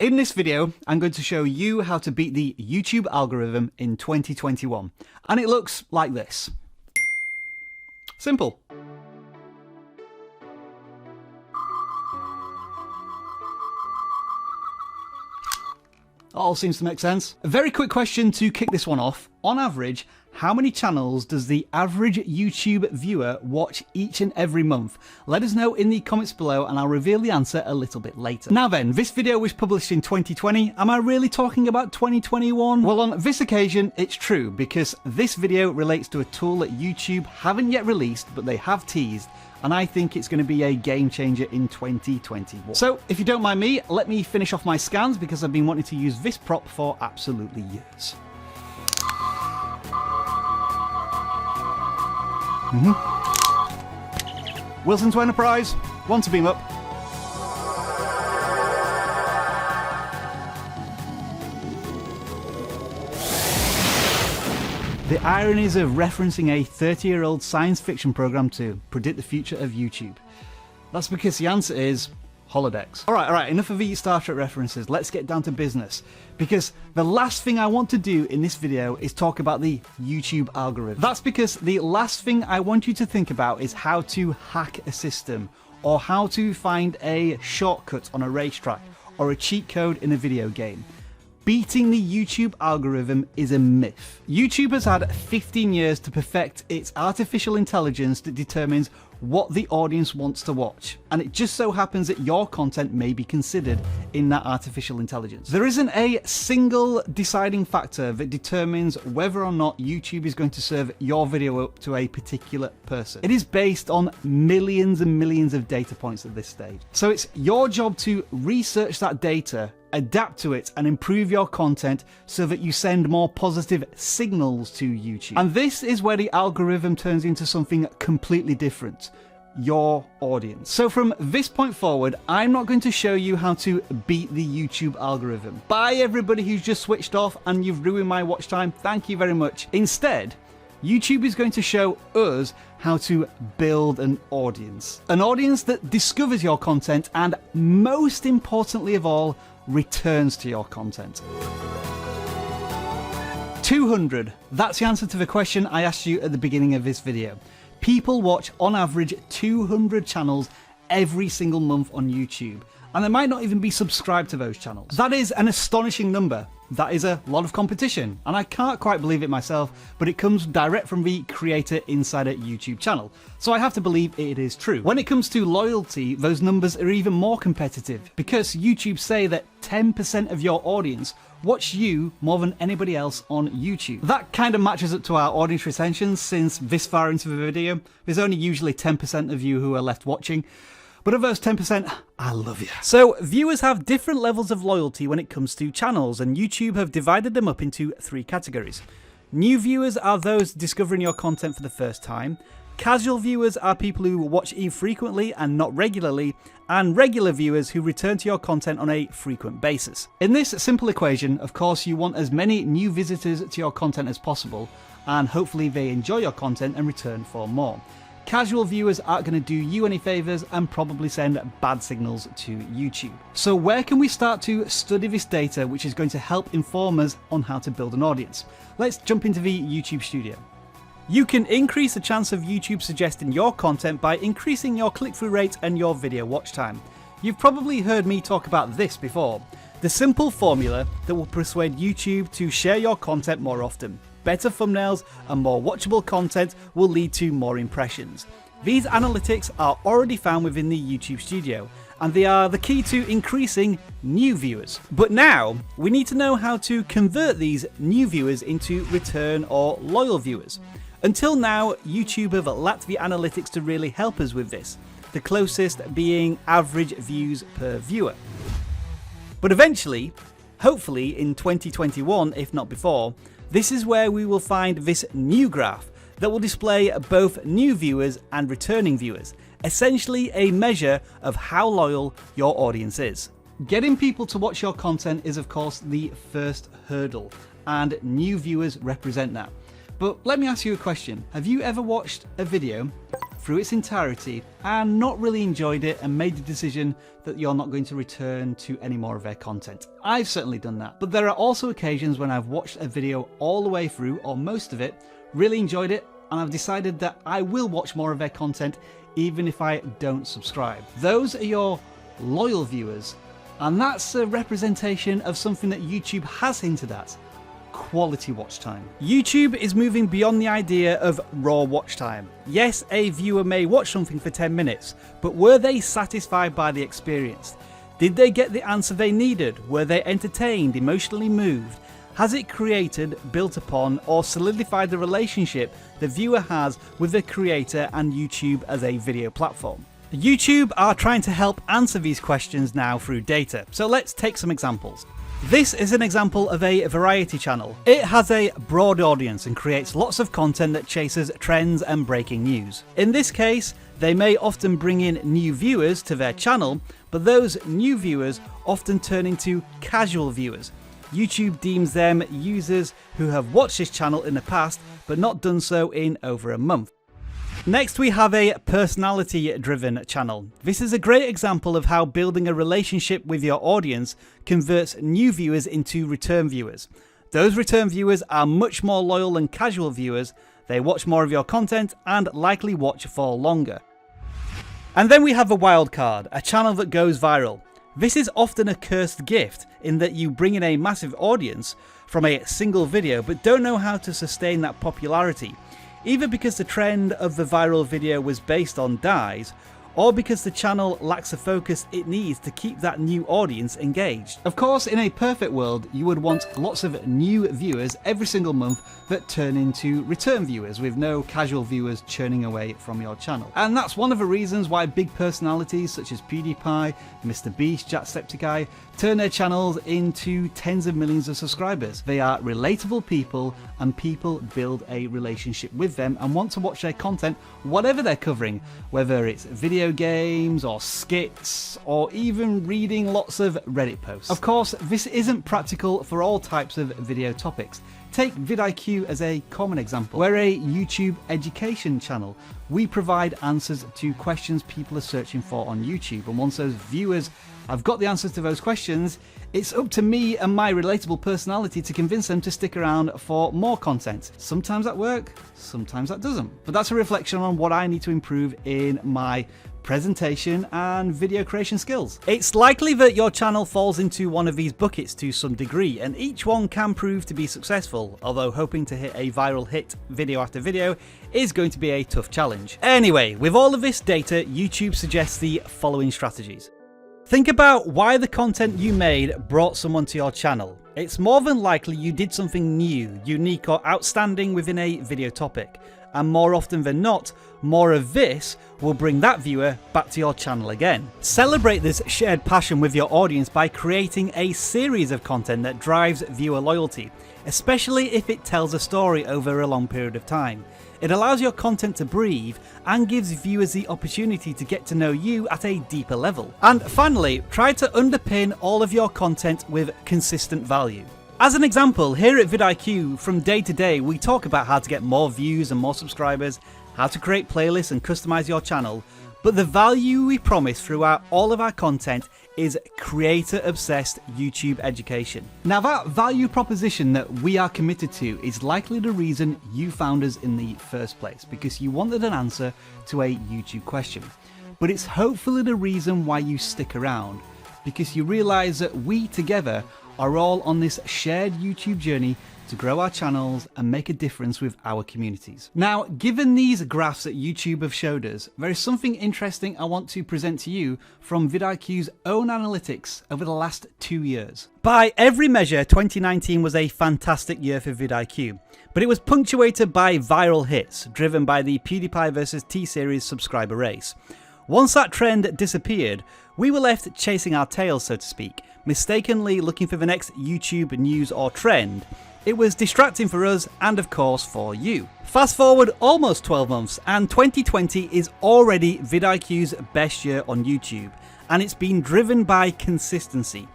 In this video, I'm going to show you how to beat the YouTube algorithm in 2021. And it looks like this. Simple. All seems to make sense. A very quick question to kick this one off. On average, how many channels does the average YouTube viewer watch each and every month? Let us know in the comments below and I'll reveal the answer a little bit later. Now then, this video was published in 2020. Am I really talking about 2021? Well, on this occasion, it's true because this video relates to a tool that YouTube haven't yet released, but they have teased. And I think it's going to be a game changer in 2021. So if you don't mind me, let me finish off my scans because I've been wanting to use this prop for absolutely years. Wilson to Enterprise, one to beam up. The ironies of referencing a 30-year-old science fiction program to predict the future of YouTube. That's because the answer is holodecks. Alright, enough of the Star Trek references, let's get down to business. Because the last thing I want to do in this video is talk about the YouTube algorithm. That's because the last thing I want you to think about is how to hack a system, or how to find a shortcut on a racetrack, or a cheat code in a video game. Beating the YouTube algorithm is a myth. YouTube has had 15 years to perfect its artificial intelligence that determines what the audience wants to watch. And it just so happens that your content may be considered in that artificial intelligence. There isn't a single deciding factor that determines whether or not YouTube is going to serve your video up to a particular person. It is based on millions and millions of data points at this stage. So it's your job to research that data, adapt to it and improve your content so that you send more positive signals to YouTube. And this is where the algorithm turns into something completely different. Your audience. So from this point forward, I'm not going to show you how to beat the YouTube algorithm. Bye everybody who's just switched off and you've ruined my watch time. Thank you very much. Instead, YouTube is going to show us how to build an audience. An audience that discovers your content and, most importantly of all, returns to your content. 200. That's the answer to the question I asked you at the beginning of this video. People watch on average 200 channels every single month on YouTube, and they might not even be subscribed to those channels. That is an astonishing number. That is a lot of competition, and I can't quite believe it myself, but it comes direct from the Creator Insider YouTube channel, so I have to believe it is true. When it comes to loyalty, those numbers are even more competitive, because YouTube say that 10% of your audience watch you more than anybody else on YouTube. That kind of matches up to our audience retention, since this far into the video, there's only usually 10% of you who are left watching. But of those 10%, I love you. So viewers have different levels of loyalty when it comes to channels, and YouTube have divided them up into 3 categories. New viewers are those discovering your content for the first time. Casual viewers are people who watch infrequently and not regularly, and regular viewers who return to your content on a frequent basis. In this simple equation, of course, you want as many new visitors to your content as possible, and hopefully they enjoy your content and return for more. Casual viewers aren't going to do you any favours and probably send bad signals to YouTube. So where can we start to study this data, which is going to help inform us on how to build an audience? Let's jump into the YouTube studio. You can increase the chance of YouTube suggesting your content by increasing your click-through rate and your video watch time. You've probably heard me talk about this before. The simple formula that will persuade YouTube to share your content more often. Better thumbnails and more watchable content will lead to more impressions. These analytics are already found within the YouTube studio, and they are the key to increasing new viewers. But now, we need to know how to convert these new viewers into return or loyal viewers. Until now, YouTube have lacked the analytics to really help us with this, the closest being average views per viewer. But eventually, hopefully in 2021, if not before, this is where we will find this new graph that will display both new viewers and returning viewers, essentially a measure of how loyal your audience is. Getting people to watch your content is of course the first hurdle, and new viewers represent that. But let me ask you a question. Have you ever watched a video through its entirety and not really enjoyed it and made the decision that you're not going to return to any more of their content. I've certainly done that. But there are also occasions when I've watched a video all the way through, or most of it, really enjoyed it, and I've decided that I will watch more of their content even if I don't subscribe. Those are your loyal viewers, and that's a representation of something that YouTube has hinted at: quality watch time. YouTube is moving beyond the idea of raw watch time. Yes, a viewer may watch something for 10 minutes, but were they satisfied by the experience? Did they get the answer they needed? Were they entertained, emotionally moved? Has it created, built upon, or solidified the relationship the viewer has with the creator and YouTube as a video platform? YouTube are trying to help answer these questions now through data, so let's take some examples. This is an example of a variety channel. It has a broad audience and creates lots of content that chases trends and breaking news. In this case, they may often bring in new viewers to their channel, but those new viewers often turn into casual viewers. YouTube deems them users who have watched this channel in the past but not done so in over a month. Next, we have a personality-driven channel. This is a great example of how building a relationship with your audience converts new viewers into return viewers. Those return viewers are much more loyal than casual viewers. They watch more of your content and likely watch for longer. And then we have a wildcard, a channel that goes viral. This is often a cursed gift in that you bring in a massive audience from a single video but don't know how to sustain that popularity, either because the trend of the viral video was based on dies, or because the channel lacks the focus it needs to keep that new audience engaged. Of course, in a perfect world, you would want lots of new viewers every single month that turn into return viewers, with no casual viewers churning away from your channel. And that's one of the reasons why big personalities such as PewDiePie, Mr. Beast, Jacksepticeye turn their channels into tens of millions of subscribers. They are relatable people, and people build a relationship with them and want to watch their content, whatever they're covering, whether it's video games or skits or even reading lots of Reddit posts. Of course, this isn't practical for all types of video topics. Take vidIQ as a common example. We're a YouTube education channel. We provide answers to questions people are searching for on YouTube, and once those viewers have got the answers to those questions, it's up to me and my relatable personality to convince them to stick around for more content. Sometimes that works, sometimes that doesn't. But that's a reflection on what I need to improve in my presentation and video creation skills. It's likely that your channel falls into one of these buckets to some degree, and each one can prove to be successful, although hoping to hit a viral hit video after video is going to be a tough challenge. Anyway, with all of this data, YouTube suggests the following strategies. Think about why the content you made brought someone to your channel. It's more than likely you did something new, unique, or outstanding within a video topic. And more often than not, more of this will bring that viewer back to your channel again. Celebrate this shared passion with your audience by creating a series of content that drives viewer loyalty, especially if it tells a story over a long period of time. It allows your content to breathe and gives viewers the opportunity to get to know you at a deeper level. And finally, try to underpin all of your content with consistent value. As an example, here at vidIQ, from day to day, we talk about how to get more views and more subscribers, how to create playlists and customize your channel, but the value we promise throughout all of our content is creator-obsessed YouTube education. Now, that value proposition that we are committed to is likely the reason you found us in the first place, because you wanted an answer to a YouTube question. But it's hopefully the reason why you stick around, because you realize that we together are all on this shared YouTube journey to grow our channels and make a difference with our communities. Now, given these graphs that YouTube have showed us, there is something interesting I want to present to you from vidIQ's own analytics over the last 2 years. By every measure, 2019 was a fantastic year for vidIQ, but it was punctuated by viral hits driven by the PewDiePie vs T-Series subscriber race. Once that trend disappeared, we were left chasing our tails, so to speak, mistakenly looking for the next YouTube news or trend. It was distracting for us and of course for you. Fast forward almost 12 months and 2020 is already vidIQ's best year on YouTube, and it's been driven by consistency.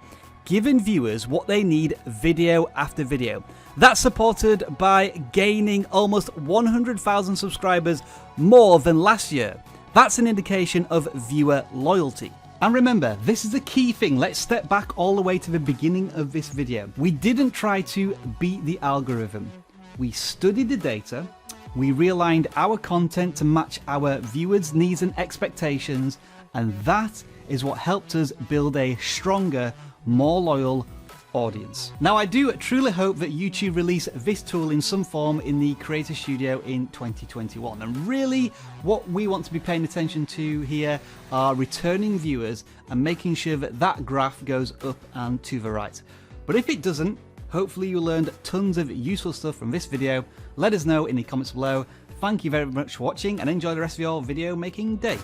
giving viewers what they need video after video. That's supported by gaining almost 100,000 subscribers more than last year. That's an indication of viewer loyalty. And remember, this is the key thing. Let's step back all the way to the beginning of this video. We didn't try to beat the algorithm. We studied the data, we realigned our content to match our viewers' needs and expectations, and that is what helped us build a stronger, more loyal audience. Now, I do truly hope that YouTube release this tool in some form in the Creator Studio in 2021. And really, what we want to be paying attention to here are returning viewers and making sure that that graph goes up and to the right. But if it doesn't, hopefully you learned tons of useful stuff from this video. Let us know in the comments below. Thank you very much for watching and enjoy the rest of your video making day.